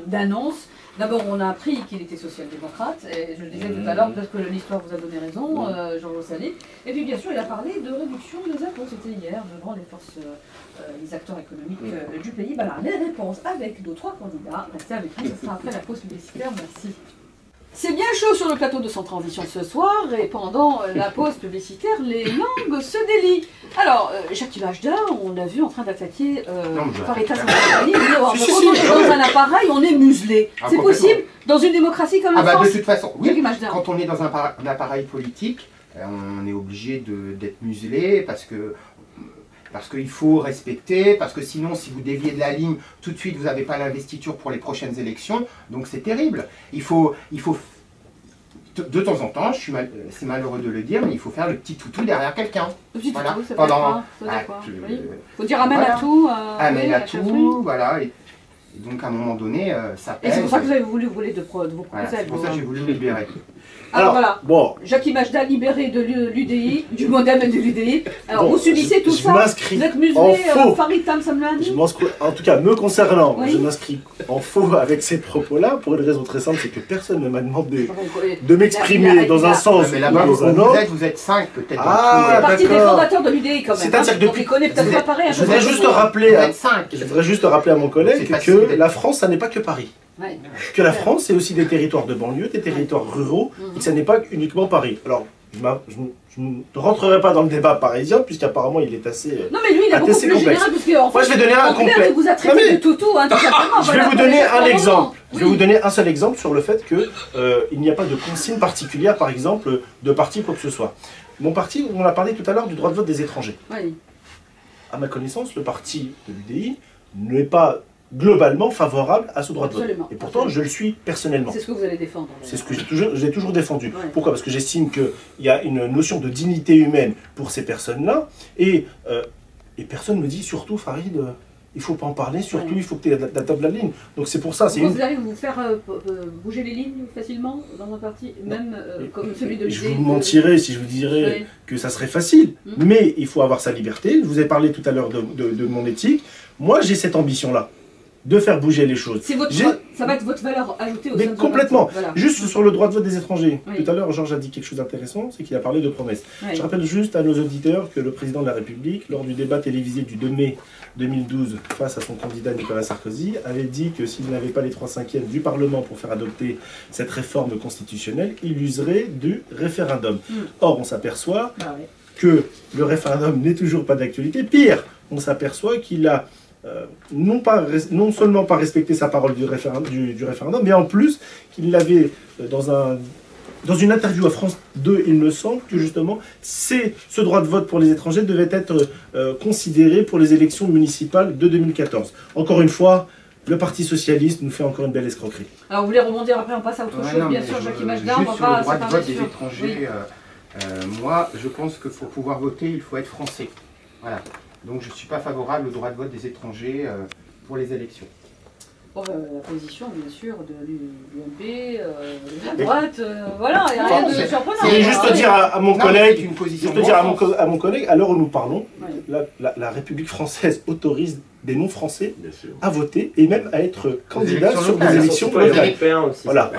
d'annonces. D'abord, on a appris qu'il était social-démocrate, et je le disais tout à l'heure, peut-être que l'histoire vous a donné raison, Jean Rossali. Et puis bien sûr, il a parlé de réduction des impôts, c'était hier, devant les acteurs économiques du pays. Ben là, les réponses avec nos 3 candidats. Restez avec nous, ce sera après la pause publicitaire, merci. C'est bien chaud sur le plateau de Sans Transition ce soir, et pendant la pause publicitaire, les langues se délient. Alors, Jacques Vajda, on l'a vu en train d'attaquer Faritas Mourad, quand on est dans un appareil, on est muselé. C'est possible dans une démocratie comme la France? De toute façon, oui, quand on est dans un appareil politique, on est obligé d'être muselé parce qu'il faut respecter, parce que sinon, si vous déviez de la ligne, tout de suite, vous n'avez pas l'investiture pour les prochaines élections. Donc c'est terrible. Il faut de temps en temps, c'est malheureux de le dire, mais il faut faire le petit toutou derrière quelqu'un. Le petit toutou, ça veut dire quoi? Il faut dire amen à tout. Amen à tout, voilà. Et donc à un moment donné, ça pèse. Et c'est pour ça que vous avez voulu voler de vos propositions. C'est pour ça que j'ai voulu libérer. Alors voilà, Jacques Vajda libéré de l'UDI, du MoDem et de l'UDI. Alors vous subissez tout ça, vous êtes muselé, Farid Tam Samlani. En tout cas, me concernant, je m'inscris en faux avec ces propos-là, pour une raison très simple, c'est que personne ne m'a demandé de m'exprimer dans un sens ou dans un autre. Vous êtes 5 peut-être. Ah, partie des fondateurs de l'UDI quand même. C'est-à-dire que depuis... Je voudrais juste rappeler à mon collègue que la France, ça n'est pas que Paris. Ouais. Que la France, c'est aussi des territoires de banlieue, des territoires ruraux, et que ça n'est pas uniquement Paris. Alors, je ne rentrerai pas dans le débat parisien, puisqu'apparemment il est assez non, mais lui, il est beaucoup plus général, moi, je vais donner un complet. Vous a traité de toutou, hein, tout simplement. Je vais vous donner un exemple. Je vais vous donner un seul exemple sur le fait qu'il n'y a pas de consigne particulière, par exemple, de parti, quoi que ce soit. Mon parti, on a parlé tout à l'heure du droit de vote des étrangers. Oui. À ma connaissance, le parti de l'UDI n'est pas globalement favorable à ce droit de vote. Et pourtant, je le suis personnellement. C'est ce que vous allez défendre. C'est ce que j'ai toujours défendu. Ouais. Pourquoi? Parce que j'estime qu'il y a une notion de dignité humaine pour ces personnes-là. Et personne ne me dit, surtout, Farid, il ne faut pas en parler, surtout, il faut que tu aies la table de la ligne. Donc c'est pour ça. Vous allez vous faire bouger les lignes facilement dans un parti, même comme celui de l'UDI? Je vous mentirais si je vous dirais que ça serait facile. Mais il faut avoir sa liberté. Je vous ai parlé tout à l'heure de mon éthique. Moi, j'ai cette ambition-là, de faire bouger les choses. Ça va être votre valeur ajoutée au sein de complètement. Voilà. Juste sur le droit de vote des étrangers. Tout à l'heure, Georges a dit quelque chose d'intéressant, c'est qu'il a parlé de promesses. Je rappelle juste à nos auditeurs que le président de la République, lors du débat télévisé du 2 mai 2012 face à son candidat Nicolas Sarkozy, avait dit que s'il n'avait pas les 3/5 du Parlement pour faire adopter cette réforme constitutionnelle, il userait du référendum. Or, on s'aperçoit que le référendum n'est toujours pas d'actualité. Pire, on s'aperçoit qu'il a non seulement pas respecté sa parole du référendum, mais en plus qu'il l'avait dans une interview à France 2, il me semble que justement ce droit de vote pour les étrangers devait être considéré pour les élections municipales de 2014. Encore une fois, le Parti Socialiste nous fait encore une belle escroquerie. Alors vous voulez rebondir après, on passe à autre chose, bien sûr, Jacques Vajda, on va pas... le droit de vote des étrangers, moi je pense que pour pouvoir voter, il faut être français. Voilà. Donc je ne suis pas favorable au droit de vote des étrangers pour les élections. La position, bien sûr, de l'UMP, de la droite, voilà, il n'y a rien de surprenant. C'est juste dire à mon collègue, à l'heure où nous parlons, la République française autorise des non-français à voter et même à être candidats sur des élections locales. locales. Voilà,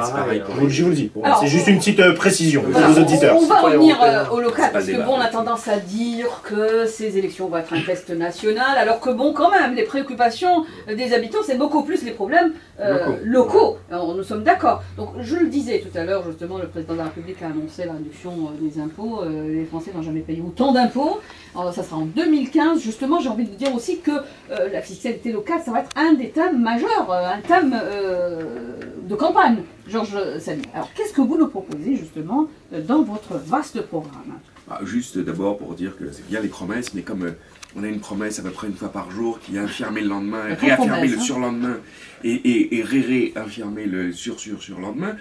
je vous le dis. C'est juste une petite précision pour vos auditeurs. On va revenir au local, parce que bon, on a tendance à dire que ces élections vont être un test national, alors que bon, quand même, les préoccupations des habitants, c'est beaucoup plus les problèmes locaux. Alors, nous sommes d'accord. Donc, je le disais tout à l'heure, justement, le président de la République a annoncé la réduction des impôts. Les Français n'ont jamais payé autant d'impôts. Ça sera en 2015. Justement, j'ai envie de dire aussi que la fiscalité locale, ça va être un des thèmes majeurs, un thème de campagne. Georges Sali. Alors, qu'est-ce que vous nous proposez, justement, dans votre vaste programme? Juste d'abord pour dire que c'est bien les promesses, mais comme on a une promesse à peu près une fois par jour qui est infirmée le lendemain, réaffirmée le surlendemain et réaffirmée le surlendemain,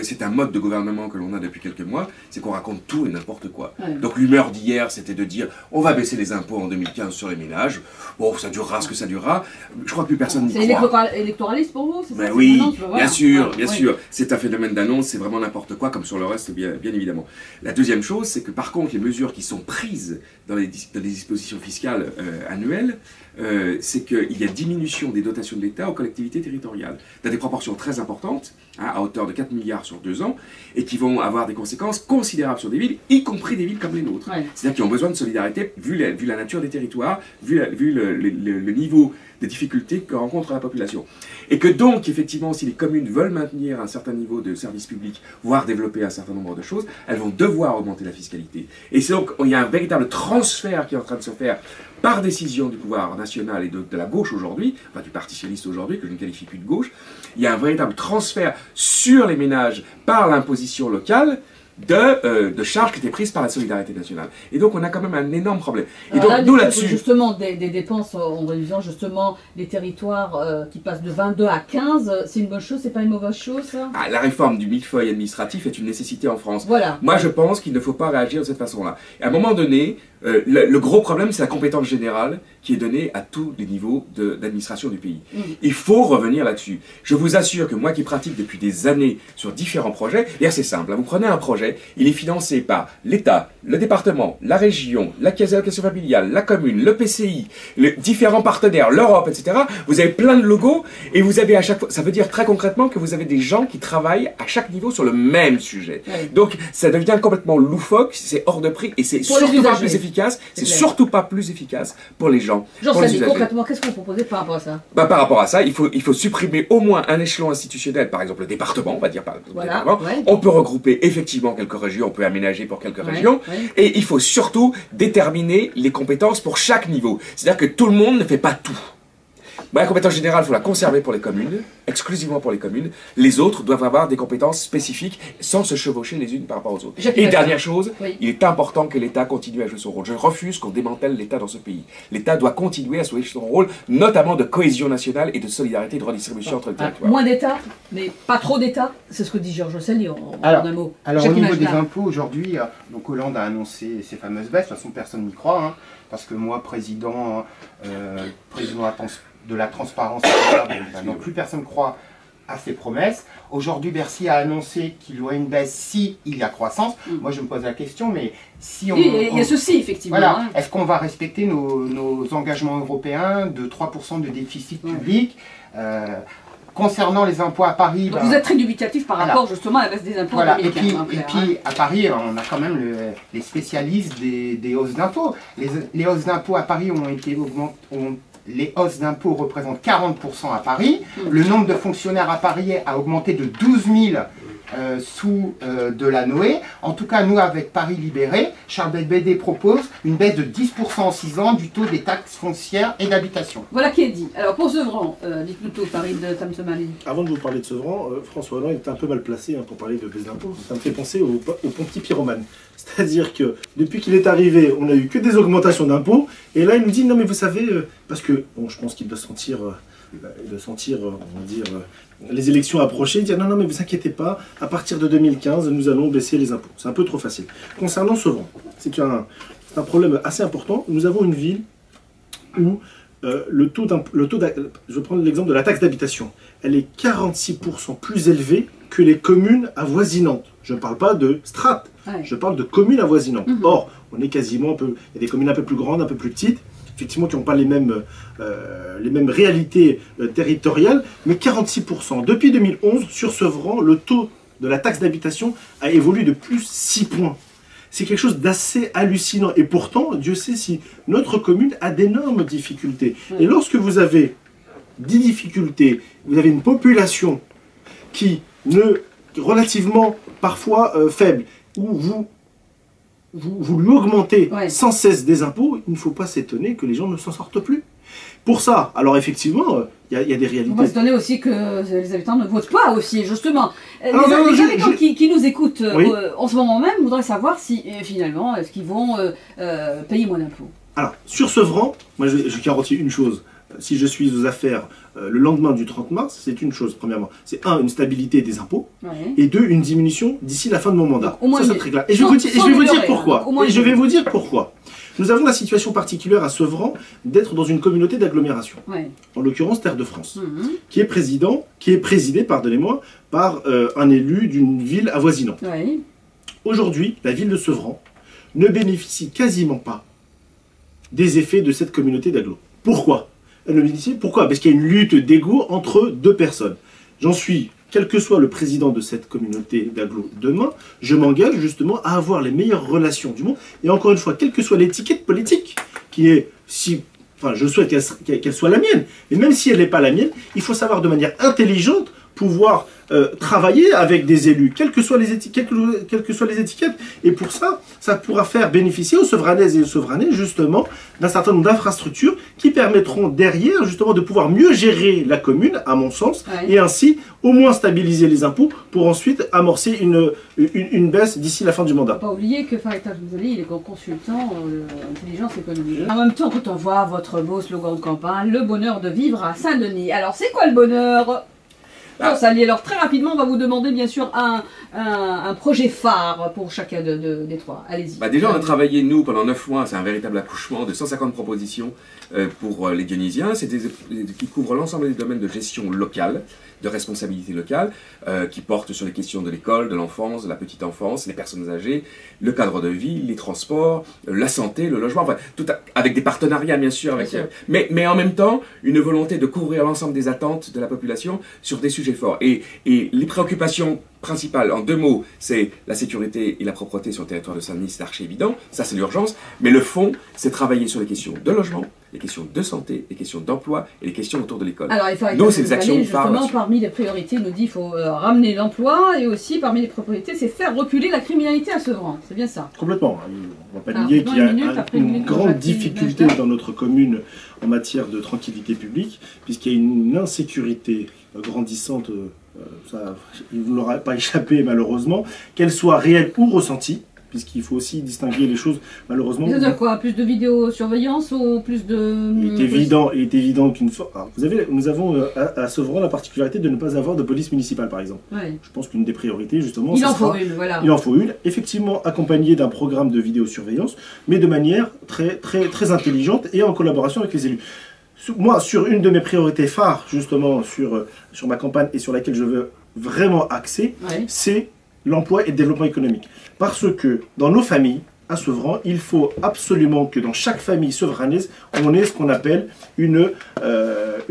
c'est un mode de gouvernement que l'on a depuis quelques mois, c'est qu'on raconte tout et n'importe quoi. Donc l'humeur d'hier, c'était de dire on va baisser les impôts en 2015 sur les ménages, bon ça durera ce que ça durera, je crois que plus personne n'y croit. C'est électoraliste pour vous, c'est ça? Oui, bien sûr, c'est un phénomène d'annonce, c'est vraiment n'importe quoi, comme sur le reste, bien évidemment. La deuxième chose, c'est que par contre, les mesures qui sont prises dans les dispositions fiscales annuelles, c'est qu'il y a diminution des dotations de l'État aux collectivités territoriales, dans des proportions très importantes, à hauteur de 4 milliards sur 2 ans, et qui vont avoir des conséquences considérables sur des villes, y compris des villes comme les nôtres. C'est-à-dire qui ont besoin de solidarité, vu la nature des territoires, vu le niveau de difficultés que rencontre la population. Et que donc, effectivement, si les communes veulent maintenir un certain niveau de services publics, voire développer un certain nombre de choses, elles vont devoir augmenter la fiscalité. Et c'est donc, il y a un véritable transfert qui est en train de se faire par décision du pouvoir national et de la gauche aujourd'hui, enfin du Parti socialiste aujourd'hui, que je ne qualifie plus de gauche, il y a un véritable transfert sur les ménages par l'imposition locale de charges qui étaient prises par la solidarité nationale. Et donc on a quand même un énorme problème. Et donc nous là-dessus... Justement, des dépenses en réduisant justement les territoires qui passent de 22 à 15, c'est une bonne chose, c'est pas une mauvaise chose ça? La réforme du millefeuille administratif est une nécessité en France. Voilà. Moi je pense qu'il ne faut pas réagir de cette façon-là. À un moment donné, le gros problème c'est la compétence générale qui est donnée à tous les niveaux d'administration du pays. Il faut revenir là-dessus. Je vous assure que moi qui pratique depuis des années sur différents projets, et c'est simple, vous prenez un projet, il est financé par l'État, le département, la région, la caisse d'allocation familiale, la commune, le PCI, les différents partenaires, l'Europe, etc. Vous avez plein de logos et vous avez à chaque fois, ça veut dire très concrètement que vous avez des gens qui travaillent à chaque niveau sur le même sujet. Donc ça devient complètement loufoque, c'est hors de prix et c'est surtout pas plus efficace, c'est surtout pas plus efficace pour les gens. Concrètement, qu'est-ce que vous proposez par rapport à ça? Par rapport à ça, il faut supprimer au moins un échelon institutionnel, par exemple le département, on va dire par exemple le département. On peut regrouper effectivement quelques régions, on peut aménager pour quelques régions, et il faut surtout déterminer les compétences pour chaque niveau. C'est-à-dire que tout le monde ne fait pas tout. La compétence générale, il faut la conserver pour les communes, exclusivement pour les communes. Les autres doivent avoir des compétences spécifiques sans se chevaucher les unes par rapport aux autres. Et dernière chose, il est important que l'État continue à jouer son rôle. Je refuse qu'on démantèle l'État dans ce pays. L'État doit continuer à jouer son rôle, notamment de cohésion nationale et de solidarité et de redistribution entre les territoires. Moins d'État, mais pas trop d'État, c'est ce que dit Georges Sali en un mot. Alors au niveau des impôts, aujourd'hui, donc Hollande a annoncé ses fameuses baisses, de toute façon personne n'y croit, parce que moi, président de la transparence, donc plus personne ne croit à ses promesses. Aujourd'hui, Bercy a annoncé qu'il y aurait une baisse si il y a croissance. Moi, je me pose la question, mais si on... Il y a ceci, effectivement. Voilà. Est-ce qu'on va respecter nos engagements européens de 3% de déficit public concernant les impôts à Paris... Donc vous êtes très dubitatif par rapport justement à la baisse des impôts en 2015. Et puis à Paris, on a quand même les spécialistes des hausses d'impôts. Les hausses d'impôts à Paris ont été les hausses d'impôts représentent 40% à Paris. Le nombre de fonctionnaires à Paris a augmenté de 12 000 sous Delanoë. En tout cas, nous, avec Paris Libéré, Charles Belbédé propose une baisse de 10% en 6 ans du taux des taxes foncières et d'habitation. Voilà qui est dit. Alors pour Sevran, dites-nous tout, Farid Tamsemali. Avant de vous parler de Sevran, François Hollande est un peu mal placé pour parler de baisse d'impôts. Ça me fait penser au Ponty Pyromane. C'est-à-dire que depuis qu'il est arrivé, on n'a eu que des augmentations d'impôts, et là il nous dit non mais vous savez, parce que bon, je pense qu'il doit sentir, on va dire, les élections approcher, dire non mais vous inquiétez pas, à partir de 2015 nous allons baisser les impôts. C'est un peu trop facile. Concernant Sevran, c'est un problème assez important. Nous avons une ville où le taux je vais prendre l'exemple de la taxe d'habitation, elle est 46% plus élevée que les communes avoisinantes. Je ne parle pas de strates, je parle de communes avoisinantes. Or, on est quasiment il y a des communes un peu plus grandes, un peu plus petites, effectivement, qui n'ont pas les mêmes réalités territoriales, mais 46%. Depuis 2011, sur Sevran, le taux de la taxe d'habitation a évolué de plus 6 points. C'est quelque chose d'assez hallucinant. Et pourtant, Dieu sait si notre commune a d'énormes difficultés. Et lorsque vous avez des difficultés, vous avez une population qui relativement parfois faible, où vous lui augmentez sans cesse des impôts, il ne faut pas s'étonner que les gens ne s'en sortent plus. Pour ça, alors effectivement, il y a des réalités. On va se donner aussi que les habitants ne votent pas aussi, justement. Les habitants qui nous écoutent en ce moment même voudraient savoir si, finalement, est-ce qu'ils vont payer moins d'impôts. Alors, sur Sevran, moi je garantis une chose. Si je suis aux affaires le lendemain du 30 mars, c'est une chose, premièrement. C'est une stabilité des impôts, et deux, une diminution d'ici la fin de mon mandat. Donc, au moins ça, c'est très clair. Et je vais vous dire pourquoi. Et je vais vous dire pourquoi. Nous avons la situation particulière à Sevran d'être dans une communauté d'agglomération, en l'occurrence Terre de France, qui est présidée, pardonnez-moi, par un élu d'une ville avoisinante. Aujourd'hui, la ville de Sevran ne bénéficie quasiment pas des effets de cette communauté d'agglo. Pourquoi? Pourquoi? Parce qu'il y a une lutte d'ego entre deux personnes. J'en suis, quel que soit le président de cette communauté d'agglo demain, je m'engage justement à avoir les meilleures relations du monde. Et encore une fois, quelle que soit l'étiquette politique, qui est enfin, je souhaite qu'elle soit la mienne, mais même si elle n'est pas la mienne, il faut savoir de manière intelligente pouvoir travailler avec des élus, quelles que soient les étiquettes. Et pour ça, ça pourra faire bénéficier aux Sevranaises et aux Sevranais, justement, d'un certain nombre d'infrastructures qui permettront derrière, justement, de pouvoir mieux gérer la commune, à mon sens, et ainsi, au moins stabiliser les impôts pour ensuite amorcer une baisse d'ici la fin du mandat. Il ne faut pas oublier que Farettaz Mouzali, il est consultant intelligence économique. En même temps, quand on voit votre beau slogan de campagne, le bonheur de vivre à Saint-Denis. Alors, c'est quoi le bonheur ? Alors très rapidement, on va vous demander bien sûr un projet phare pour chacun des trois. Allez-y. Déjà, on a travaillé, nous, pendant 9 mois, c'est un véritable accouchement de 150 propositions pour les Dionysiens, qui couvrent l'ensemble des domaines de gestion locale, de responsabilité locale, qui portent sur les questions de l'école, de l'enfance, de la petite enfance, les personnes âgées, le cadre de vie, les transports, la santé, le logement, enfin, tout avec des partenariats bien sûr, mais en même temps, une volonté de couvrir l'ensemble des attentes de la population sur des sujets forts. Et les préoccupations principales, en 2 mots, c'est la sécurité et la propreté sur le territoire de Saint-Denis, c'est archi évident, ça c'est l'urgence, mais le fond, c'est travailler sur les questions de logement, les questions de santé, les questions d'emploi et les questions autour de l'école. Alors, nous, c'est des actions justement, parmi les priorités, il nous dit qu'il faut ramener l'emploi, et aussi parmi les priorités, c'est faire reculer la criminalité à Sevran, c'est bien ça? Complètement. On ne va pas nier qu'il y a une grande difficulté dans notre commune en matière de tranquillité publique, puisqu'il y a une insécurité grandissante, ça, il ne vous l'aura pas échappé malheureusement, qu'elle soit réelle ou ressentie, puisqu'il faut aussi distinguer les choses, malheureusement. C'est-à-dire quoi? Plus de vidéosurveillance ou plus de... Il est évident qu'une fois... Nous avons à Sevran la particularité de ne pas avoir de police municipale, par exemple. Je pense qu'une des priorités, justement... Il en faut une, voilà. Il en faut une, effectivement accompagnée d'un programme de vidéosurveillance, mais de manière très intelligente et en collaboration avec les élus. Moi, sur une de mes priorités phares, justement, sur ma campagne et sur laquelle je veux vraiment axer, c'est l'emploi et le développement économique. Parce que dans nos familles, à Sevran, il faut absolument que dans chaque famille sevranaise, on ait ce qu'on appelle une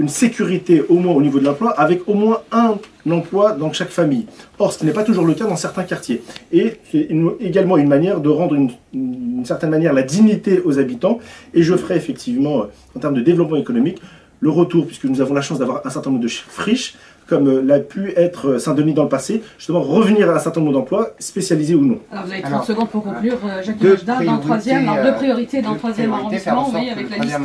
sécurité, au moins au niveau de l'emploi, avec au moins un emploi dans chaque famille. Or, ce qui n'est pas toujours le cas dans certains quartiers. Et c'est également une manière de rendre d'une certaine manière la dignité aux habitants. Et je ferai effectivement, en termes de développement économique, le retour, puisque nous avons la chance d'avoir un certain nombre de friches, comme l'a pu être Saint-Denis dans le passé, justement revenir à un certain nombre d'emplois, spécialisés ou non. Alors vous avez 30 secondes pour conclure, Jacques Majda, dans le troisième, deux priorités dans le troisième arrondissement, oui, avec la liste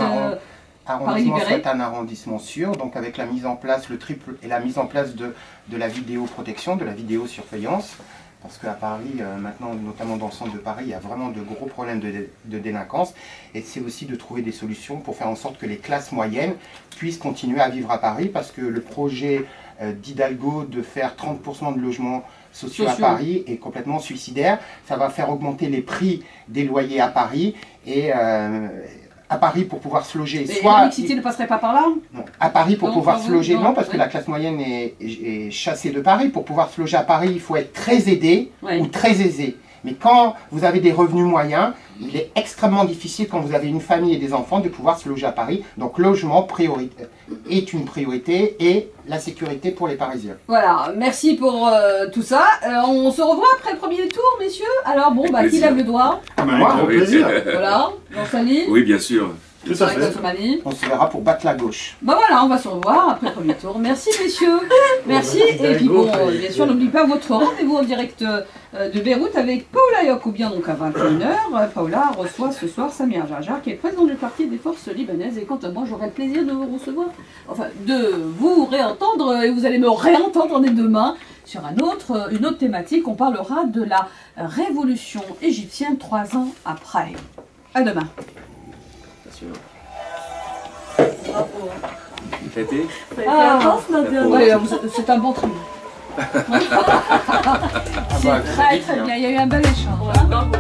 Paris libéré. C'est un arrondissement sûr, donc avec la mise en place, le triple, et la mise en place de la vidéoprotection, de la vidéosurveillance, parce qu'à Paris, maintenant, notamment dans le centre de Paris, il y a vraiment de gros problèmes de délinquance. Et c'est aussi de trouver des solutions pour faire en sorte que les classes moyennes puissent continuer à vivre à Paris, parce que le projet d'Hidalgo de faire 30% de logements sociaux à Paris est complètement suicidaire. Ça va faire augmenter les prix des loyers à Paris et... à Paris pour pouvoir se loger. Soit la mixité ne passerait pas par là? Non. À Paris pour pouvoir se loger, non, parce que la classe moyenne est chassée de Paris. Pour pouvoir se loger à Paris, il faut être très aidé ou très aisé. Mais quand vous avez des revenus moyens, il est extrêmement difficile, quand vous avez une famille et des enfants, de pouvoir se loger à Paris. Donc logement est une priorité, et la sécurité pour les Parisiens. Voilà, merci pour tout ça. On se revoit après le premier tour, messieurs. Alors bon, bah, qui lève le doigt? Moi, Au plaisir. Voilà, Jean-Sali. Oui, bien sûr. Tout à fait. on se verra pour battre la gauche. Bah voilà, on va se revoir après le premier tour. Merci messieurs, merci. Et puis bon, bien sûr, n'oubliez pas votre rendez-vous en direct de Beyrouth avec Paola Yacoubian, donc à 21h. Paola reçoit ce soir Samir Jarjar, qui est président du parti des forces libanaises. Et quant à moi, j'aurai le plaisir de vous recevoir, enfin de vous réentendre, et vous allez me réentendre dès demain sur une autre thématique. On parlera de la révolution égyptienne 3 ans après. À demain. Bravo. Traité. Ça a été intense, Nadia. Ouais, c'est un bon trio. C'est très très bien, il y a eu un bel échange. Ouais, bravo.